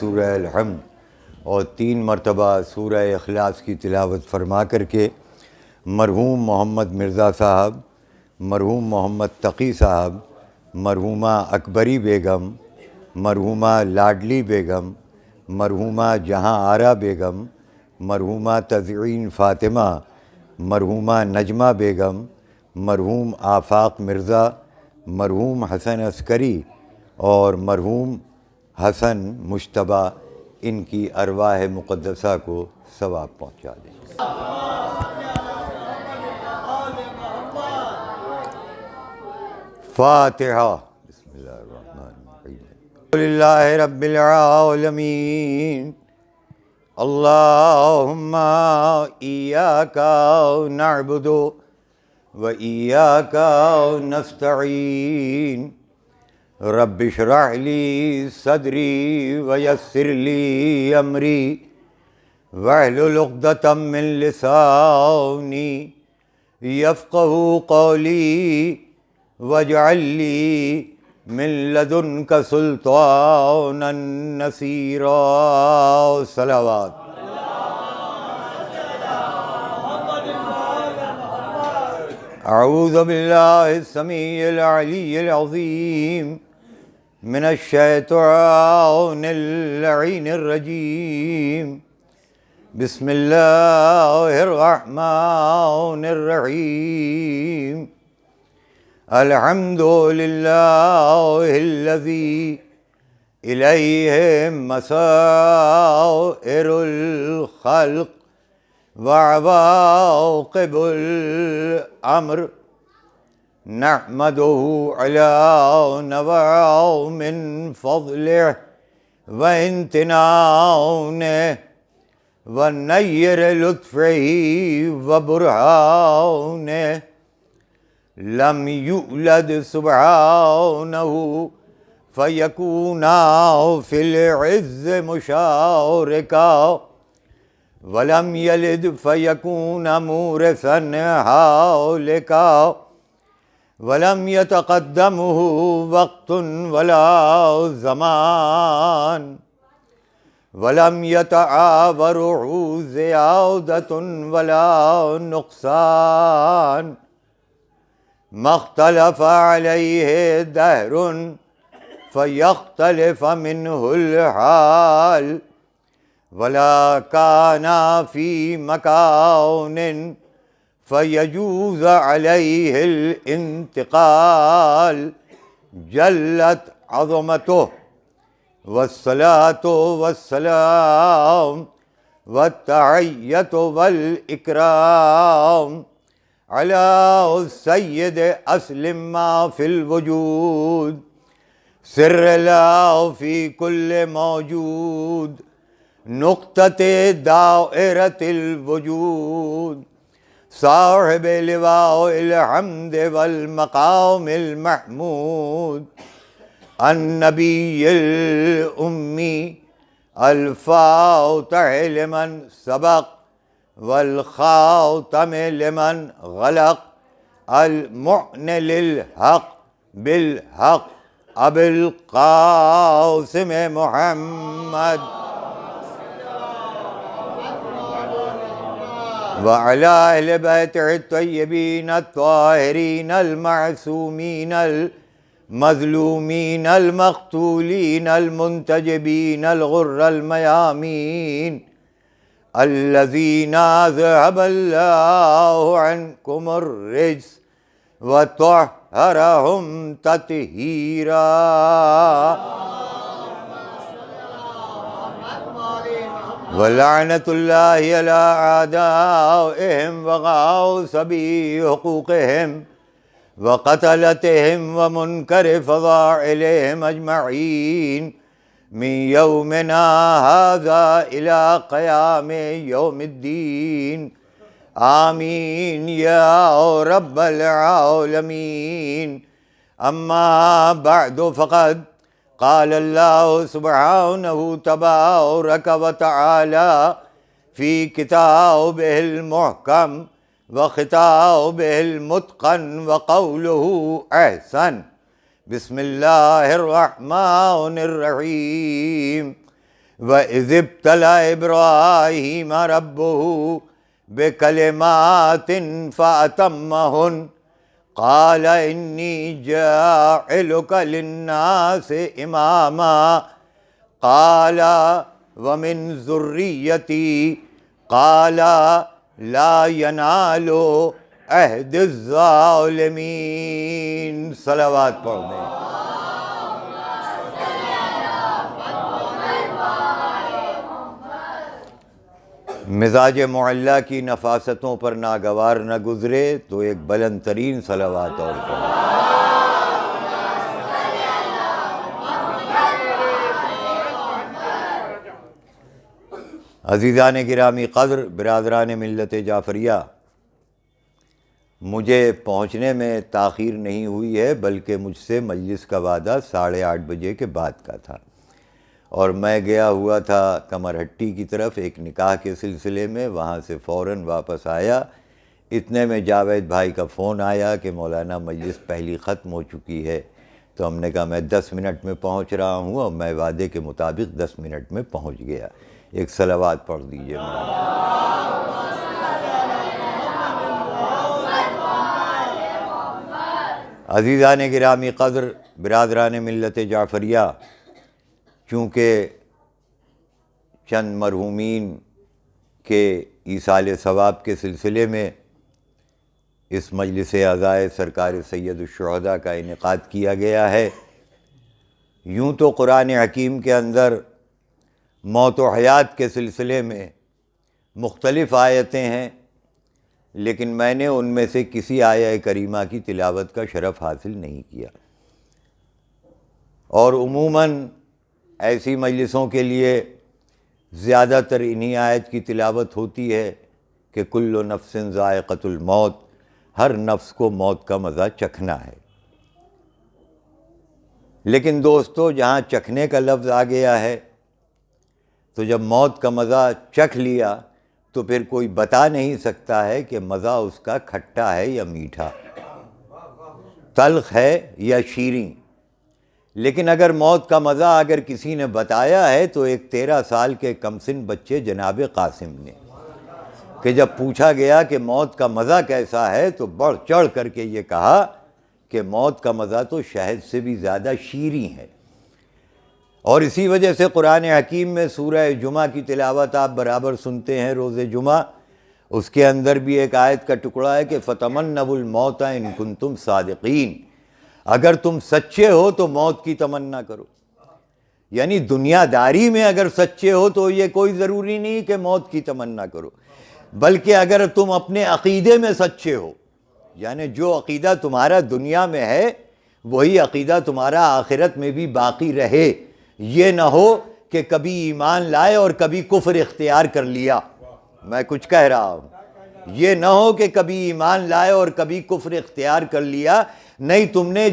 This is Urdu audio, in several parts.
سورہ الحمد اور 3 مرتبہ سورہ اخلاص کی تلاوت فرما کر کے مرحوم محمد مرزا صاحب، مرحوم محمد تقی صاحب، مرحومہ اکبری بیگم، مرحومہ لاڈلی بیگم، مرحومہ جہاں آرا بیگم، مرحومہ تزئین فاطمہ، مرحومہ نجمہ بیگم، مرحوم آفاق مرزا، مرحوم حسن عسکری اور مرحوم حسن مجتبیٰ، ان کی ارواح مقدسہ کو ثواب پہنچا دیں۔ فاتحہ۔ بسم اللہ الرحمن الرحیم۔ الحمد للہ رب العالمین، اللہم ایاک نعبد و ایاک نستعین، رب اشرح لی صدری ویسر لی امری واحلل عقدۃ من لسانی یفقہوا قولی واجعل لی من لدنک سلطانا نصیرا۔ صلوات۔ اعوذ باللہ السمیع العلی العظیم من الشیطان اللعین الرجیم، بسم اللہ الرحمن الرحیم، الحمد للہ الذی الیہ مسائر الخلق وعواقب الامر، نحمدہ علی نوام فضلہ وامتنانہ ونیر لطفہ وبرہانہ، لم یولد سبحانہ فیکونا فی العز مشارکا، ولم یلد فیکون مورثا ہالکا، ولم یتقدمہ وقت ولا زمان، ولم یتعاورہ زیادۃ ولا نقصان، ما اختلف علیہ دہر فیختلف منہ الحال، ولا کان فی مکان فیجوز علیہ الانتقال، جلت عظمتہ والصلاة والسلام والتحیۃ والاکرام علی سید اصل ما فی الوجود، سر لا فی کل موجود، نقطۃ دائرۃ الوجود، صاحب لواء الحمد والمقام المحمود، النبی الامی الفاتح لمن سبق والخاتم لمن غلق، المعن للحق بالحق، ابی القاسم محمد وعلی اہل بیتہ الطیبین الطاہرین المعصومین المظلومین المقتولین المنتجبین الغر المیامین، الذین اذھب اللہ عنکم الرجس وطہرہم تطہیرا۔ ولعنۃ اللہ علی اعدائہم وغاصبی حقوقہم وقتلتہم ومنکر فضائلہم اجمعین، من یومنا ھذا الی قیام یوم الدین، آمین یا رب العالمین۔ اما بعد فقد قال اللہ سبحانہ تبارک و تعالی فی کتابہ المحکم وخطابہ المتقن وقولہ احسن، بسم اللہ الرحمن الرحیم، وَإِذِ ابْتَلَىٰ إِبْرَاهِيمَ رَبُّهُ بِكَلِمَاتٍ فَأَتَمَّهُنَّ قَالَ إِنِّي جَاعِلُكَ لِلنَّاسِ إِمَامًا قَالَ وَمِن ذُرِّيَّتِي قَالَ لَا يَنَالُ عَهْدِ الظَّالِمِينَ۔ صلوات پڑھ دیں۔ مزاج معلّہ کی نفاستوں پر ناگوار نہ گزرے تو ایک بلند ترین صلوات اور پڑھیں۔ عزیزان گرامی قدر، برادران ملت جعفریہ، مجھے پہنچنے میں تاخیر نہیں ہوئی ہے، بلکہ مجھ سے مجلس کا وعدہ 8:30 بجے کے بعد کا تھا، اور میں گیا ہوا تھا کمرہٹی کی طرف ایک نکاح کے سلسلے میں، وہاں سے فوراً واپس آیا، اتنے میں جاوید بھائی کا فون آیا کہ مولانا مجلس پہلی ختم ہو چکی ہے، تو ہم نے کہا میں 10 منٹ میں پہنچ رہا ہوں، اور میں وعدے کے مطابق 10 منٹ میں پہنچ گیا۔ ایک صلوات پڑھ دیجئے مولانا۔ عزیزان گرامی قدر، برادران ملت جعفریہ، چونکہ چند مرحومین کے ایصال ثواب کے سلسلے میں اس مجلس عزائے سرکار سید الشہداء کا انعقاد کیا گیا ہے، یوں تو قرآن حکیم کے اندر موت و حیات کے سلسلے میں مختلف آیتیں ہیں، لیکن میں نے ان میں سے کسی آیہ کریمہ کی تلاوت کا شرف حاصل نہیں کیا، اور عموماً ایسی مجلسوں کے لیے زیادہ تر انہی آیت کی تلاوت ہوتی ہے کہ کل نفس ذائقۃ الموت، ہر نفس کو موت کا مزہ چکھنا ہے۔ لیکن دوستو، جہاں چکھنے کا لفظ آ گیا ہے تو جب موت کا مزہ چکھ لیا تو پھر کوئی بتا نہیں سکتا ہے کہ مزہ اس کا کھٹا ہے یا میٹھا، تلخ ہے یا شیریں۔ لیکن اگر موت کا مزہ اگر کسی نے بتایا ہے تو ایک 13 سال کے کمسن بچے جناب قاسم نے، کہ جب پوچھا گیا کہ موت کا مزہ کیسا ہے تو بڑھ چڑھ کر کے یہ کہا کہ موت کا مزہ تو شہد سے بھی زیادہ شیریں ہے۔ اور اسی وجہ سے قرآن حکیم میں سورہ جمعہ کی تلاوت آپ برابر سنتے ہیں روز جمعہ، اس کے اندر بھی ایک آیت کا ٹکڑا ہے کہ فَتَمَنَّوُا الْمَوْتَ إِن كُنتُمْ صَادِقِينَ، اگر تم سچے ہو تو موت کی تمنا کرو۔ یعنی دنیا داری میں اگر سچے ہو تو یہ کوئی ضروری نہیں کہ موت کی تمنا کرو، بلکہ اگر تم اپنے عقیدے میں سچے ہو، یعنی جو عقیدہ تمہارا دنیا میں ہے وہی عقیدہ تمہارا آخرت میں بھی باقی رہے، یہ نہ ہو کہ کبھی ایمان لائے اور کبھی کفر اختیار کر لیا۔ میں کچھ کہہ رہا ہوں، یہ نہ ہو کہ کبھی ایمان لائے اور کبھی کفر اختیار کر لیا، نہیں تم نے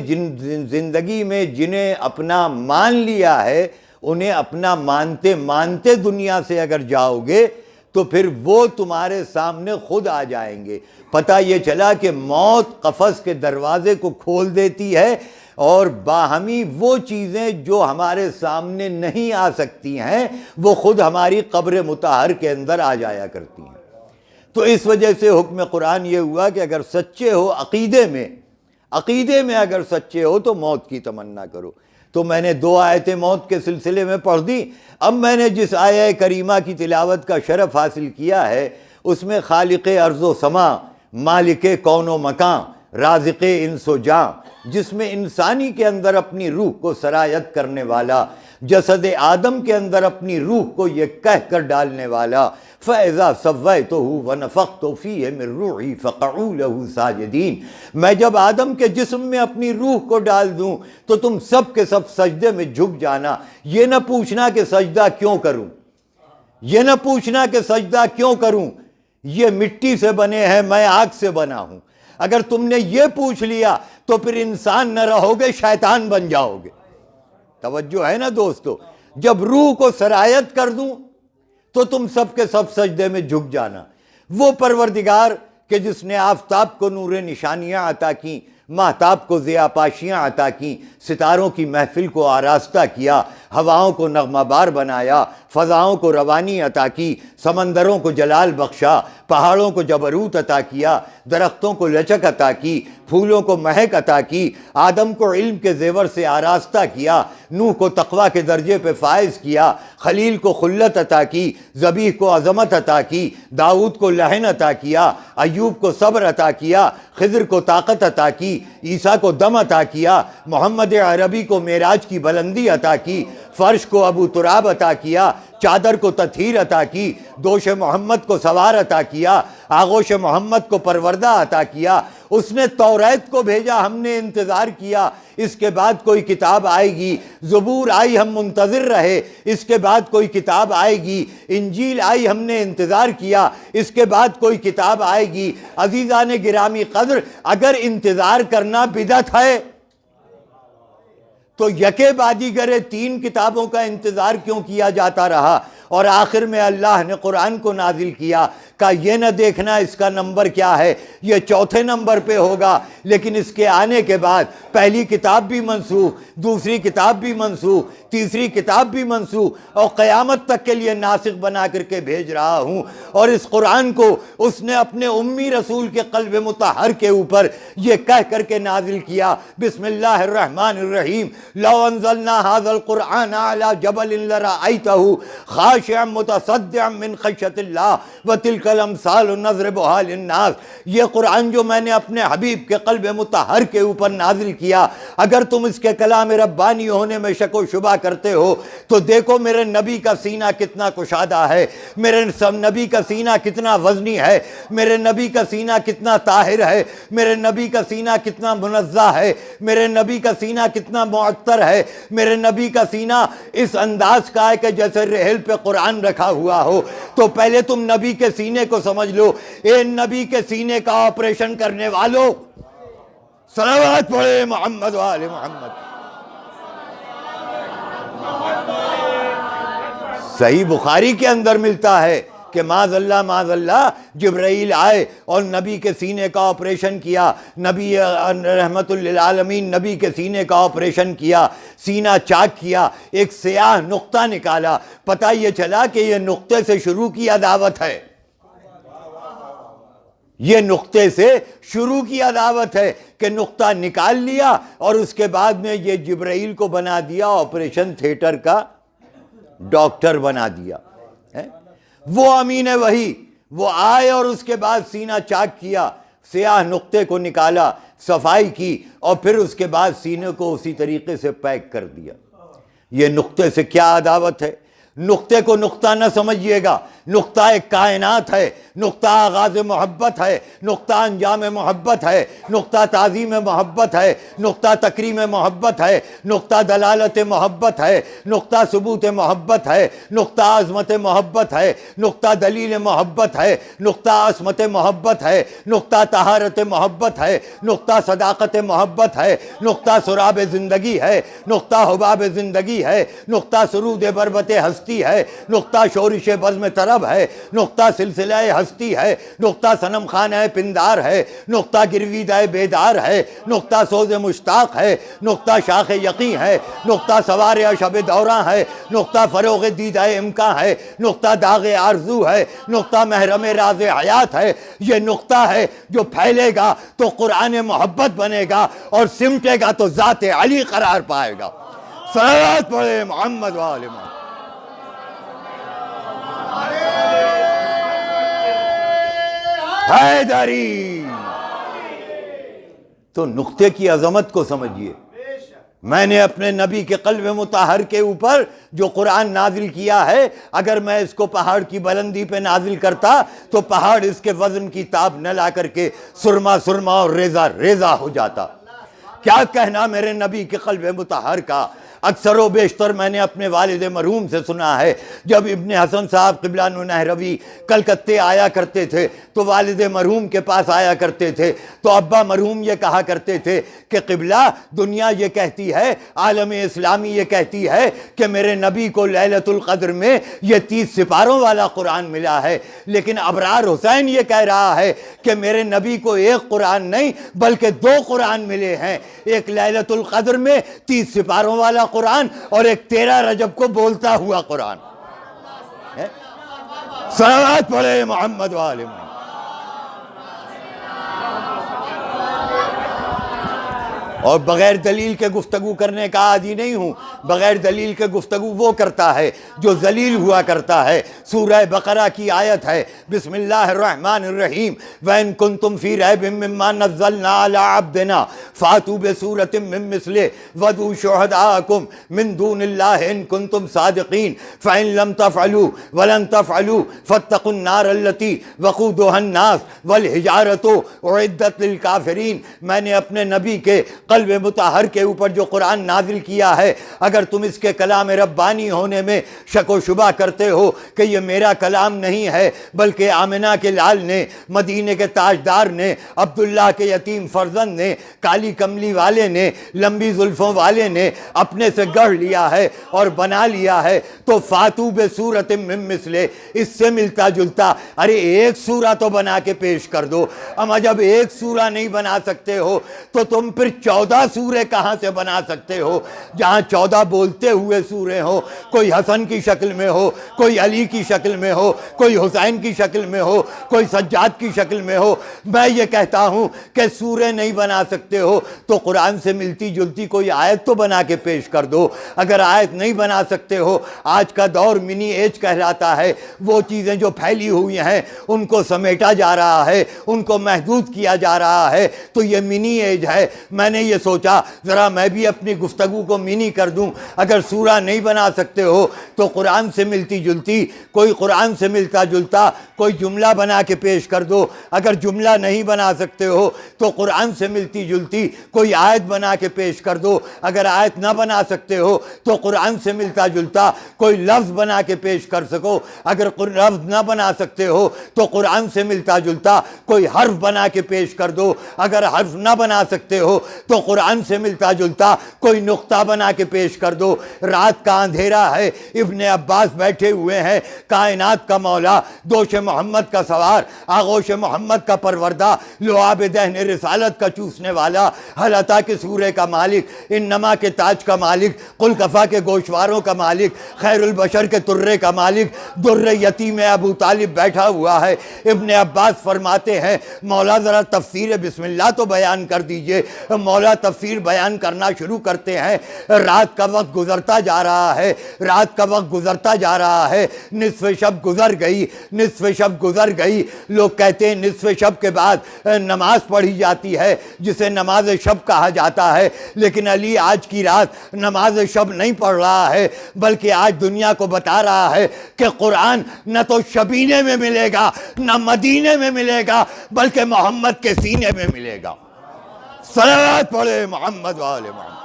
زندگی میں جنہیں اپنا مان لیا ہے انہیں اپنا مانتے مانتے دنیا سے اگر جاؤ گے تو پھر وہ تمہارے سامنے خود آ جائیں گے۔ پتہ یہ چلا کہ موت قفس کے دروازے کو کھول دیتی ہے، اور باہمی وہ چیزیں جو ہمارے سامنے نہیں آ سکتی ہیں وہ خود ہماری قبر مطہر کے اندر آ جایا کرتی ہیں۔ تو اس وجہ سے حکم قرآن یہ ہوا کہ اگر سچے ہو عقیدے میں اگر سچے ہو تو موت کی تمنا کرو۔ تو میں نے 2 آیتیں موت کے سلسلے میں پڑھ دی۔ اب میں نے جس آیہ کریمہ کی تلاوت کا شرف حاصل کیا ہے اس میں خالق ارض و سما، مالک کون و مکان، رازق انس و جاں، جس میں انسانی کے اندر اپنی روح کو سرایت کرنے والا، جسد آدم کے اندر اپنی روح کو یہ کہہ کر ڈالنے والا، فَإِذَا سَوَّيْتُهُ وَنَفَخْتُ فِيهِ مِن رُوحِي فَقَعُوا لَهُ سَاجِدِينَ، میں جب آدم کے جسم میں اپنی روح کو ڈال دوں تو تم سب کے سب سجدے میں جھک جانا، یہ نہ پوچھنا کہ سجدہ کیوں کروں، یہ نہ پوچھنا کہ سجدہ کیوں کروں، یہ مٹی سے بنے ہیں میں آگ سے بنا ہوں۔ اگر تم نے یہ پوچھ لیا تو پھر انسان نہ رہو گے، شیطان بن جاؤ گے۔ توجہ ہے نا دوستو، جب روح کو سرایت کر دوں تو تم سب کے سب سجدے میں جھک جانا۔ وہ پروردگار کہ جس نے آفتاب کو نور نشانیاں عطا کی، مہتاب کو ضیاء پاشیاں عطا کی، ستاروں کی محفل کو آراستہ کیا، ہواؤں کو نغمہ بار بنایا، فضاؤں کو روانی عطا کی، سمندروں کو جلال بخشا، پہاڑوں کو جبروت عطا کیا، درختوں کو لچک عطا کی، پھولوں کو مہک عطا کی، آدم کو علم کے زیور سے آراستہ کیا، نوح کو تقوی کے درجے پہ فائز کیا، خلیل کو خلت عطا کی، ذبیح کو عظمت عطا کی، داؤد کو لحن عطا کیا، ایوب کو صبر عطا کیا، خضر کو طاقت عطا کی، عیسیٰ کو دم عطا کیا، محمد عربی کو معراج کی بلندی عطا کی، فرش کو ابو تراب عطا کیا، چادر کو تطہیر عطا کی، دوش محمد کو سوار عطا کیا، آغوش محمد کو پروردہ عطا کیا۔ اس نے توریت کو بھیجا، ہم نے انتظار کیا، اس کے بعد کوئی کتاب آئے گی۔ زبور آئی، ہم منتظر رہے، اس کے بعد کوئی کتاب آئے گی۔ انجیل آئی، ہم نے انتظار کیا، اس کے بعد کوئی کتاب آئے گی۔ عزیزان گرامی قدر، اگر انتظار کرنا بدعت ہے تو یکے بعدی گرے 3 کتابوں کا انتظار کیوں کیا جاتا رہا؟ اور آخر میں اللہ نے قرآن کو نازل کیا، کہا یہ نہ دیکھنا اس کا نمبر کیا ہے، یہ 4تھے نمبر پہ ہوگا، لیکن اس کے آنے کے بعد پہلی کتاب بھی منسوخ، دوسری کتاب بھی منسوخ، تیسری کتاب بھی منسوخ، اور قیامت تک کے لیے ناسخ بنا کر کے بھیج رہا ہوں۔ اور اس قرآن کو اس نے اپنے امی رسول کے قلب مطہر کے اوپر یہ کہہ کر کے نازل کیا، بسم اللہ الرحمن الرحیم، لو انزلنا هذا القرآن على جبل لرأيته خاشعا متصدعا من خشیۃ اللہ وتلک الامثال نضربها للناس۔ یہ قرآن جو میں نے اپنے حبیب کے قلب مطہر کے اوپر نازل کیا، اگر تم اس کے کلام ربانی ہونے میں شک و شبہ کرتے ہو تو دیکھو میرے نبی کا سینہ کتنا کشادہ ہے، میرے نبی کا سینہ کتنا وزنی ہے، میرے نبی کا سینہ کتنا طاہر ہے، میرے نبی کا سینہ کتنا منزہ ہے، میرے نبی کا سینہ کتنا معطر ہے، میرے نبی کا سینہ اس انداز کا ہے کہ جیسے رحل پہ قرآن رکھا ہوا ہو۔ تو پہلے تم نبی کے سینے کو سمجھ لو۔ اے نبی کے سینے کا آپریشن کرنے والوں، صلوات پڑھے محمد و آل محمد۔ صحیح بخاری کے اندر ملتا ہے کہ معاذ اللہ جبرائیل آئے اور نبی کے سینے کا آپریشن کیا، نبی رحمت للعالمین نبی کے سینے کا آپریشن کیا، سینہ چاک کیا، ایک سیاہ نقطہ نکالا، پتہ یہ چلا کہ یہ نقطے سے شروع کی عداوت ہے، یہ نقطے سے شروع کی عداوت ہے کہ نقطہ نکال لیا اور اس کے بعد میں یہ جبرائیل کو بنا دیا آپریشن تھیٹر کا ڈاکٹر بنا دیا۔ وہ امین وحی، وہ آئے اور اس کے بعد سینہ چاک کیا، سیاہ نقطے کو نکالا، صفائی کی، اور پھر اس کے بعد سینے کو اسی طریقے سے پیک کر دیا۔ یہ نقطے سے کیا عداوت ہے؟ نقطے کو نقطہ نہ سمجھیے گا، نقطہ ایک کائنات ہے، نقطہ آغاز محبت ہے، نقطہ انجام محبت ہے، نقطہ تعظیم محبت ہے، نقطہ تکریم محبت ہے، نقطہ دلالت محبت ہے، نقطہ ثبوت محبت ہے، نقطہ عظمت محبت ہے، نقطہ دلیل محبت ہے، نقطہ عصمت محبت ہے، نقطہ طہارت محبت ہے، نقطہ صداقت محبت ہے، نقطہ سراب زندگی ہے، نقطہ حباب زندگی ہے، نقطہ سرود بربت ہستی ہے، نقطہ شورش بزم طرب ہے، نقطہ سلسلہ ہستی ہے، نقطہ صنم خانہ پندار ہے، نقطہ گرویدہ بیدار ہے، نقطہ سوز مشتاق ہے، نقطہ شاخ یقین ہے، نقطہ سوار شب دوراں ہے، نقطہ فروغ دیدہ امکان ہے، نقطہ داغ آرزو ہے، نقطہ محرم راز حیات ہے۔ یہ نقطہ ہے جو پھیلے گا تو قرآن محبت بنے گا اور سمٹے گا تو ذات علی قرار پائے گا۔ صلوات پڑھے محمد و آل محمد۔ حیدری، تو نقطے کی عظمت کو سمجھیے۔ میں نے اپنے نبی کے قلب مطہر کے اوپر جو قرآن نازل کیا ہے، اگر میں اس کو پہاڑ کی بلندی پہ نازل کرتا تو پہاڑ اس کے وزن کی تاب نہ لا کر کے سرما سرما اور ریزہ ریزہ ہو جاتا۔ کیا کہنا میرے نبی کے قلب مطہر کا۔ اکثر و بیشتر میں نے اپنے والد مرحوم سے سنا ہے، جب ابن حسن صاحب قبلہ نہروی کلکتے آیا کرتے تھے تو والد مرحوم کے پاس آیا کرتے تھے تو ابا مرحوم یہ کہا کرتے تھے کہ قبلہ، دنیا یہ کہتی ہے، عالم اسلامی یہ کہتی ہے کہ میرے نبی کو لیلۃ القدر میں یہ 30 سپاروں والا قرآن ملا ہے، لیکن ابرار حسین یہ کہہ رہا ہے کہ میرے نبی کو ایک قرآن نہیں بلکہ 2 قرآن ملے ہیں، ایک لیلۃ القدر میں 30 سپاروں والا قرآن اور ایک 13 رجب کو بولتا ہوا قرآن. صلوات پڑھے محمد و آل محمد. اور بغیر دلیل کے گفتگو کرنے کا عادی نہیں ہوں. بغیر دلیل کے گفتگو وہ کرتا ہے جو ذلیل ہوا کرتا ہے. سورہ بقرہ کی آیت ہے بسم اللہ الرحمن الرحیم وَإِن كُنتُمْ فِي رَيْبٍ مِّمَّا نَزَّلْنَا عَلَىٰ عَبْدِنَا فَأْتُوا بِسُورَةٍ مِّن مِّثْلِهِ وَادْعُوا شُهَدَاءَكُم مِّن دُونِ اللَّهِ إِن كُنتُمْ صَادِقِينَ فَإِن لَّمْ تَفْعَلُوا وَلَن تَفْعَلُوا فَاتَّقُوا النَّارَ الَّتِي وَقُودُهَا النَّاسُ وَالْحِجَارَةُ أُعِدَّتْ لِلْكَافِرِينَ. میں نے اپنے نبی کے قلب مطہر کے اوپر جو قرآن نازل کیا ہے، اگر تم اس کے کلام ربانی ہونے میں شک و شبہ کرتے ہو کہ یہ میرا کلام نہیں ہے بلکہ آمنہ کے لال نے، مدینے کے تاجدار نے، عبداللہ کے یتیم فرزند نے، کالی کملی والے نے، لمبی زلفوں والے نے اپنے سے گڑھ لیا ہے اور بنا لیا ہے، تو فاتو بصورت من مثلہ، اس سے ملتا جلتا ارے ایک سورہ تو بنا کے پیش کر دو. اما جب ایک سورہ نہیں بنا سکتے ہو تو تم پھر 14 سورے کہاں سے بنا سکتے ہو؟ جہاں 14 بولتے ہوئے سورے ہو، کوئی حسن کی شکل میں ہو، کوئی علی کی شکل میں ہو، کوئی حسین کی شکل میں ہو، کوئی سجاد کی شکل میں ہو. میں یہ کہتا ہوں کہ سورے نہیں بنا سکتے ہو تو قرآن سے ملتی جلتی کوئی آیت تو بنا کے پیش کر دو. اگر آیت نہیں بنا سکتے ہو، آج کا دور منی ایج کہلاتا ہے. وہ چیزیں جو پھیلی ہوئی ہیں ان کو سمیٹا جا رہا ہے، ان کو محدود کیا جا رہا ہے، تو یہ منی ایج ہے. میں نے یہ سوچا ذرا میں بھی اپنی گفتگو کو منی کر دوں. اگر سورہ نہیں بنا سکتے ہو تو قرآن سے ملتی جلتی کوئی قرآن سے ملتا جلتا کوئی جملہ بنا کے پیش کر دو. اگر جملہ نہیں بنا سکتے ہو تو قرآن سے ملتی جلتی کوئی آیت بنا کے پیش کر دو. اگر آیت نہ بنا سکتے ہو تو قرآن سے ملتا جلتا کوئی لفظ بنا کے پیش کر سکو. اگر لفظ نہ بنا سکتے ہو تو قرآن سے ملتا جلتا کوئی حرف بنا کے پیش کر دو. اگر حرف نہ بنا سکتے ہو تو قرآن سے ملتا جلتا کوئی نقطہ بنا کے پیش کر دو. رات کا اندھیرا ہے، ابن عباس بیٹھے ہوئے ہیں، کائنات کا مولا، دوش محمد کا سوار، آغوش محمد کا پروردہ، لعاب دہن رسالت کا چوسنے والا، حلطہ کے سورے کا مالک، انما کے تاج کا مالک، قلقفہ کے گوشواروں کا مالک، خیر البشر کے ترے کا مالک، در یتیم ابو طالب بیٹھا ہوا ہے. ابن عباس فرماتے ہیں مولا ذرا تفسیر بسم اللہ تو بیان کر دیجئے. مولا تفسیر بیان کرنا شروع کرتے ہیں. رات کا وقت گزرتا جا رہا ہے، رات کا وقت گزرتا جا رہا ہے. نصف شب گزر گئی، نصف شب گزر گئی. لوگ کہتے ہیں نصف شب کے بعد نماز پڑھی جاتی ہے جسے نماز شب کہا جاتا ہے. لیکن علی آج کی رات نماز شب نہیں پڑھ رہا ہے بلکہ آج دنیا کو بتا رہا ہے کہ قرآن نہ تو شبینے میں ملے گا نہ مدینے میں ملے گا بلکہ محمد کے سینے میں ملے گا. صلوات پڑھے محمد و آل محمد.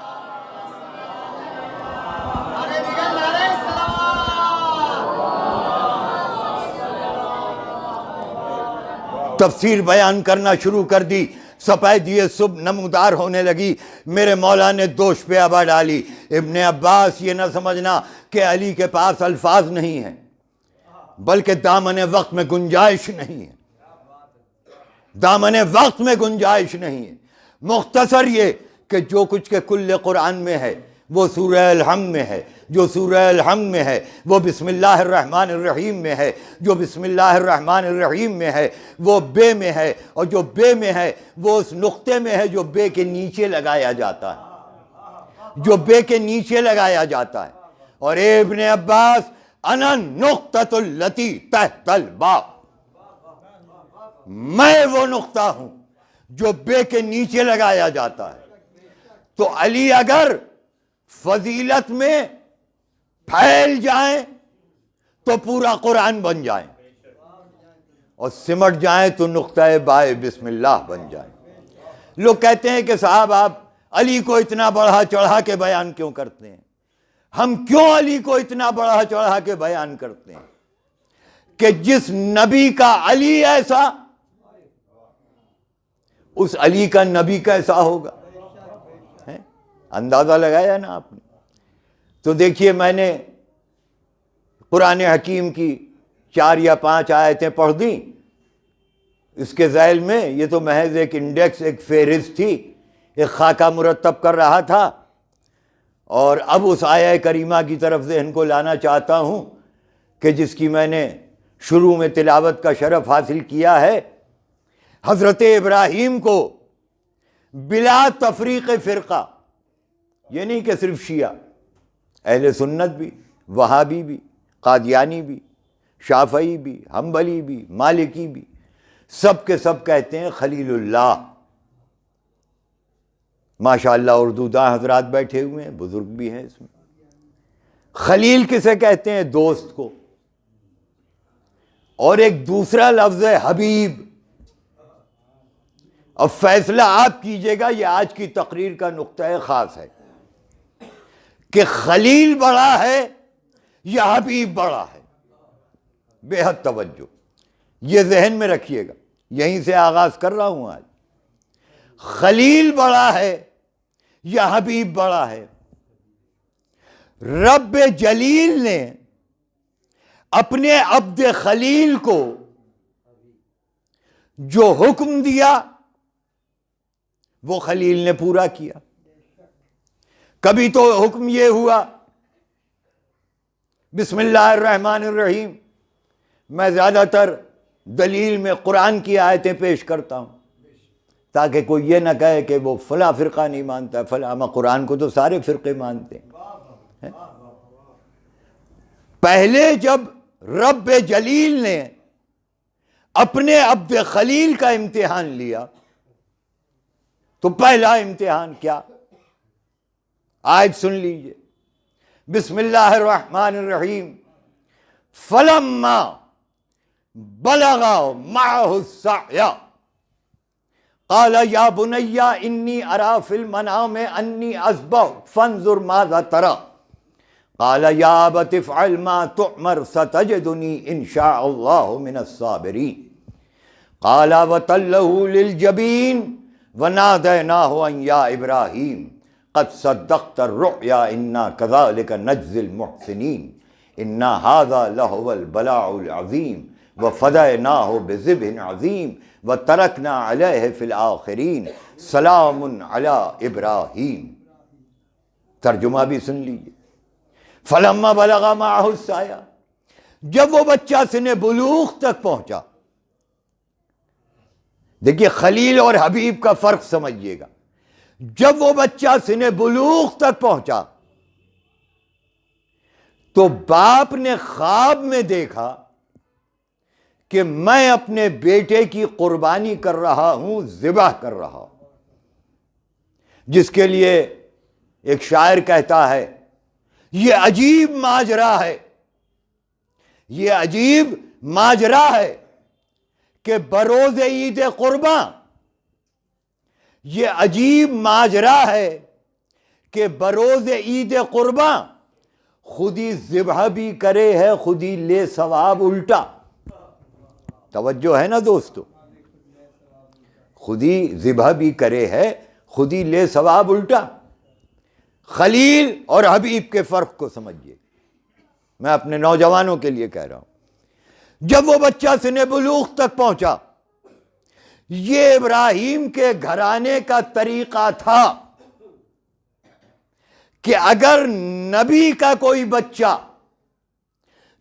تفسیر بیان کرنا شروع کر دی. سپیدی صبح نمودار ہونے لگی. میرے مولا نے دوش پہ آبا ڈالی. ابن عباس یہ نہ سمجھنا کہ علی کے پاس الفاظ نہیں ہیں بلکہ دامن وقت میں گنجائش نہیں ہے. دامن وقت میں گنجائش نہیں ہے. مختصر یہ کہ جو کچھ کے کل قرآن میں ہے وہ سورہ الحمد میں ہے. جو سورہ الحمد میں ہے وہ بسم اللہ الرحمن الرحیم میں ہے. جو بسم اللہ الرحمن الرحیم میں ہے وہ بے میں ہے. اور جو بے میں ہے وہ اس نقطے میں ہے جو بے کے نیچے لگایا جاتا ہے، جو بے کے نیچے لگایا جاتا ہے. اور اے ابن عباس انا نقطۃ التی تحت الباء، میں وہ نقطہ ہوں جو بے کے نیچے لگایا جاتا ہے. تو علی اگر فضیلت میں پھیل جائیں تو پورا قرآن بن جائیں اور سمٹ جائیں تو نقطہ بائے بسم اللہ بن جائیں. لوگ کہتے ہیں کہ صاحب آپ علی کو اتنا بڑھا چڑھا کے بیان کیوں کرتے ہیں؟ ہم کیوں علی کو اتنا بڑھا چڑھا کے بیان کرتے ہیں کہ جس نبی کا علی ایسا، اس علی کا نبی کیسا ہوگا؟ اندازہ لگایا نا آپ نے؟ تو دیکھیے میں نے قرآن حکیم کی 4 یا 5 آیتیں پڑھ دیں. اس کے ذیل میں یہ تو محض ایک انڈیکس، ایک فہرست تھی، ایک خاکہ مرتب کر رہا تھا. اور اب اس آیہ کریمہ کی طرف ذہن کو لانا چاہتا ہوں کہ جس کی میں نے شروع میں تلاوت کا شرف حاصل کیا ہے. حضرت ابراہیم کو بلا تفریق فرقہ، یہ نہیں کہ صرف شیعہ، اہل سنت بھی، وہابی بھی، قادیانی بھی، شافعی بھی، حنبلی بھی، مالکی بھی، سب کے سب کہتے ہیں خلیل اللہ. ماشاءاللہ اردو داں حضرات بیٹھے ہوئے ہیں، بزرگ بھی ہیں اس میں. خلیل کسے کہتے ہیں؟ دوست کو. اور ایک دوسرا لفظ ہے حبیب. اب فیصلہ آپ کیجئے گا، یہ آج کی تقریر کا نقطہ خاص ہے کہ خلیل بڑا ہے یا حبیب بڑا ہے. بے حد توجہ، یہ ذہن میں رکھیے گا، یہیں سے آغاز کر رہا ہوں آج. خلیل بڑا ہے یا حبیب بڑا ہے؟ رب جلیل نے اپنے عبد خلیل کو جو حکم دیا وہ خلیل نے پورا کیا. کبھی تو حکم یہ ہوا بسم اللہ الرحمن الرحیم. میں زیادہ تر دلیل میں قرآن کی آیتیں پیش کرتا ہوں تاکہ کوئی یہ نہ کہے کہ وہ فلاں فرقہ نہیں مانتا ہے فلاں. میں قرآن کو تو سارے فرقے مانتے ہیں. پہلے جب رب جلیل نے اپنے عبد خلیل کا امتحان لیا تو پہلا امتحان کیا؟ آیت سن لیجئے. بسم اللہ الرحمن الرحیم. فلما بلغ معه السعی قال یا بنی انی اری فی المنام انی اذبحک فانظر ماذا تری قال یا ابت افعل ما تؤمر ستجدنی ان شاء اللہ من الصابرین. قال وتلہ للجبین ونادیناہ ان یا ابراہیم قد صدقت الرؤیا انا کذلک نجزی المحسنین انا ھذا لہو البلاء العظیم وفدیناہ بذبح عظیم وترکنا علیہ فی الآخرین سلام علی ابراہیم. ترجمہ بھی سن لیجیے. فلما بلغ معہ السعی، جب وہ بچہ سن بلوغ تک پہنچا. دیکھیے خلیل اور حبیب کا فرق سمجھیے گا. جب وہ بچہ سن بلوغ تک پہنچا تو باپ نے خواب میں دیکھا کہ میں اپنے بیٹے کی قربانی کر رہا ہوں، ذبح کر رہا ہوں. جس کے لیے ایک شاعر کہتا ہے یہ عجیب ماجرا ہے، یہ عجیب ماجرا ہے کہ بروز عید قرباں، یہ عجیب ماجرا ہے کہ بروز عید قرباں خودی ذبح بھی کرے ہے خودی لے ثواب الٹا. توجہ ہے نا دوستو؟ خودی ذبح بھی کرے ہے خودی لے ثواب الٹا. خلیل اور حبیب کے فرق کو سمجھیے. میں اپنے نوجوانوں کے لیے کہہ رہا ہوں. جب وہ بچہ سن بلوغ تک پہنچا، یہ ابراہیم کے گھرانے کا طریقہ تھا کہ اگر نبی کا کوئی بچہ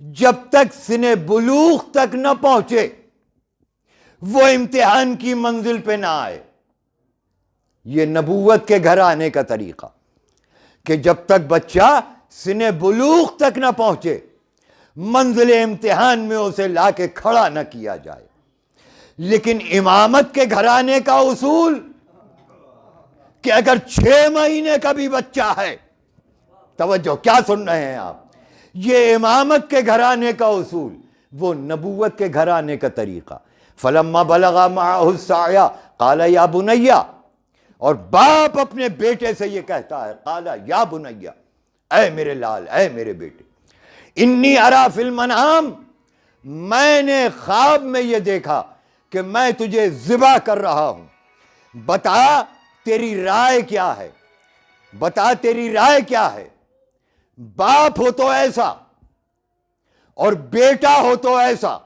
جب تک سن بلوغ تک نہ پہنچے وہ امتحان کی منزل پہ نہ آئے. یہ نبوت کے گھرانے کا طریقہ کہ جب تک بچہ سن بلوغ تک نہ پہنچے منزل امتحان میں اسے لا کے کھڑا نہ کیا جائے. لیکن امامت کے گھرانے کا اصول کہ اگر 6 مہینے کا بھی بچہ ہے، توجہ کیا سن رہے ہیں آپ، یہ امامت کے گھرانے کا اصول، وہ نبوت کے گھرانے کا طریقہ. فلما بلغ معہ السعی قال یا بنی، اور باپ اپنے بیٹے سے یہ کہتا ہے قال یا بنی، اے میرے لال، اے میرے بیٹے، انی اری فی المنام، میں نے خواب میں یہ دیکھا کہ میں تجھے ذبح کر رہا ہوں. بتا تیری رائے کیا ہے، بتا تیری رائے کیا ہے. باپ ہو تو ایسا اور بیٹا ہو تو ایسا.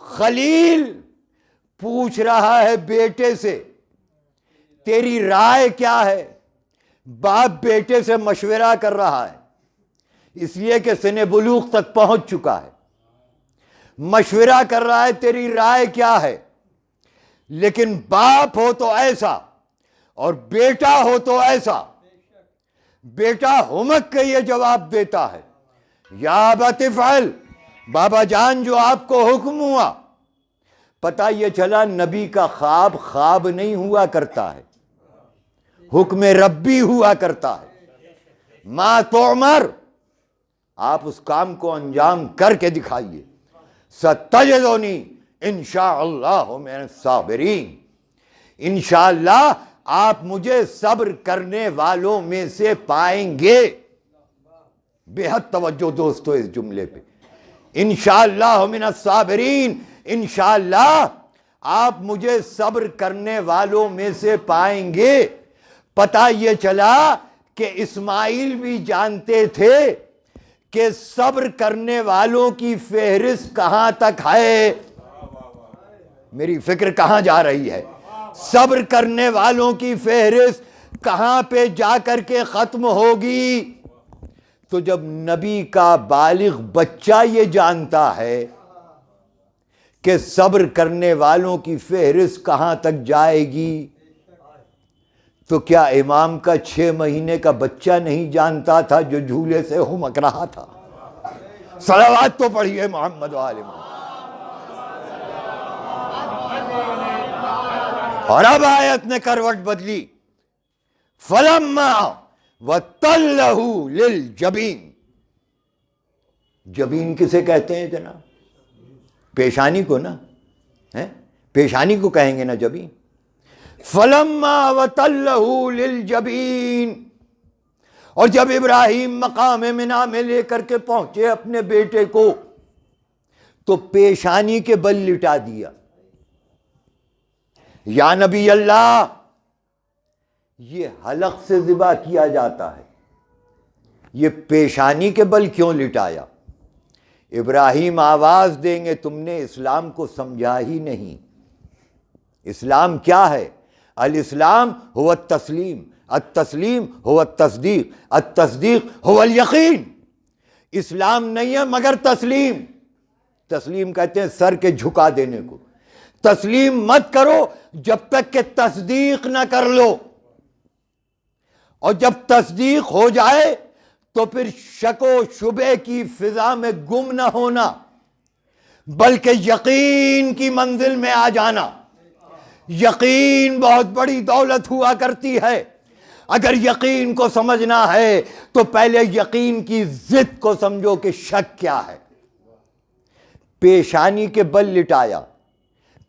خلیل پوچھ رہا ہے بیٹے سے تیری رائے کیا ہے. باپ بیٹے سے مشورہ کر رہا ہے، اس لیے کہ سن بلوغ تک پہنچ چکا ہے، مشورہ کر رہا ہے تیری رائے کیا ہے، لیکن باپ ہو تو ایسا اور بیٹا ہو تو ایسا، بیٹا ہمک کے یہ جواب دیتا ہے، یا ابت افعل، بابا جان جو آپ کو حکم ہوا۔ پتہ یہ چلا نبی کا خواب خواب نہیں ہوا کرتا ہے، حکم ربی ہوا کرتا ہے۔ ما تؤمر، آپ اس کام کو انجام کر کے دکھائیے۔ ستجدنی انشاءاللہ من الصابرین، انشاءاللہ آپ مجھے صبر کرنے والوں میں سے پائیں گے۔ بے حد توجہ دوستو اس جملے پہ، انشاءاللہ من الصابرین، انشاءاللہ آپ مجھے صبر کرنے والوں میں سے پائیں گے۔ پتہ یہ چلا کہ اسماعیل بھی جانتے تھے کہ صبر کرنے والوں کی فہرست کہاں تک ہے۔ میری فکر کہاں جا رہی ہے؟ صبر کرنے والوں کی فہرست کہاں پہ جا کر کے ختم ہوگی؟ تو جب نبی کا بالغ بچہ یہ جانتا ہے کہ صبر کرنے والوں کی فہرست کہاں تک جائے گی، تو کیا امام کا 6 مہینے کا بچہ نہیں جانتا تھا جو جھولے سے ہمک رہا تھا؟ صلوات تو پڑھیے محمد و آل محمد۔ اور اب آیت نے کروٹ بدلی، فلما وَتَلَّهُ لِلْجَبِينِ۔ جبین کسے کہتے ہیں جناب؟ پیشانی کو نا، پیشانی کو کہیں گے نا جبین۔ فَلَمَّا وَتَلَّهُ لِلْجَبِينِ، اور جب ابراہیم مقام منا میں لے کر کے پہنچے اپنے بیٹے کو تو پیشانی کے بل لٹا دیا۔ یا نبی اللہ، یہ حلق سے ذبح کیا جاتا ہے، یہ پیشانی کے بل کیوں لٹایا؟ ابراہیم آواز دیں گے تم نے اسلام کو سمجھا ہی نہیں۔ اسلام کیا ہے؟ الاسلام هو التسلیم، التسلیم هو التصدیق، التصدیق هو الیقین۔ اسلام نہیں ہے مگر تسلیم۔ تسلیم کہتے ہیں سر کے جھکا دینے کو۔ تسلیم مت کرو جب تک کہ تصدیق نہ کر لو، اور جب تصدیق ہو جائے تو پھر شک و شبہ کی فضا میں گم نہ ہونا، بلکہ یقین کی منزل میں آ جانا۔ یقین بہت بڑی دولت ہوا کرتی ہے۔ اگر یقین کو سمجھنا ہے تو پہلے یقین کی ضد کو سمجھو کہ شک کیا ہے۔ پیشانی کے بل لٹایا،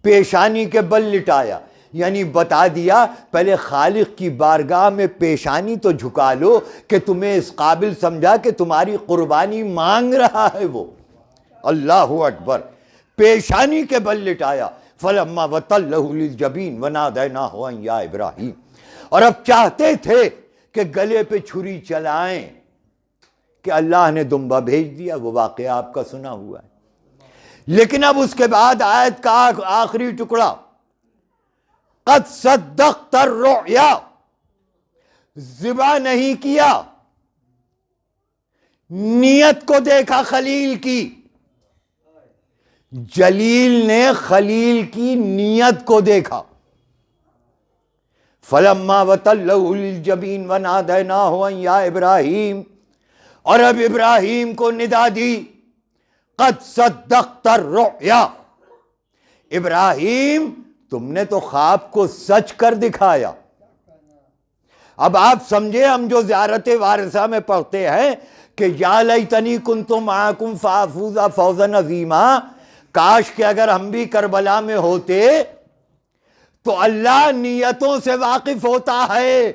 پیشانی کے بل لٹایا، یعنی بتا دیا پہلے خالق کی بارگاہ میں پیشانی تو جھکا لو کہ تمہیں اس قابل سمجھا کہ تمہاری قربانی مانگ رہا ہے وہ۔ اللہ اکبر، پیشانی کے بل لٹایا۔ فلما وَتَلَّهُ لِلْجَبِينِ وَنَادَيْنَاهُ أَن يَا إِبْرَاهِيمُ، اور اب چاہتے تھے کہ گلے پہ چھری چلائیں کہ اللہ نے دمبا بھیج دیا، وہ واقعہ آپ کا سنا ہوا ہے۔ لیکن اب اس کے بعد آیت کا آخری ٹکڑا، قَدْ صَدَّقْتَ الرُّؤْيَا، ذبح نہیں کیا، نیت کو دیکھا خلیل کی۔ جلیل نے خلیل کی نیت کو دیکھا۔ فَلَمَّا وَتَلَّهُ لِلْجَبِينِ وَنَادَيْنَاهُ أَن يَا إِبْرَاهِيمُ، اور اب ابراہیم کو ندا دی، قَدْ صَدَّقْتَ الرُّؤْيَا، ابراہیم تم نے تو خواب کو سچ کر دکھایا۔ اب آپ سمجھے، ہم جو زیارت وارثہ میں پڑھتے ہیں کہ یا لیتنی کنت معکم فافوز فوزا عظیما، کاش کہ اگر ہم بھی کربلا میں ہوتے، تو اللہ نیتوں سے واقف ہوتا ہے۔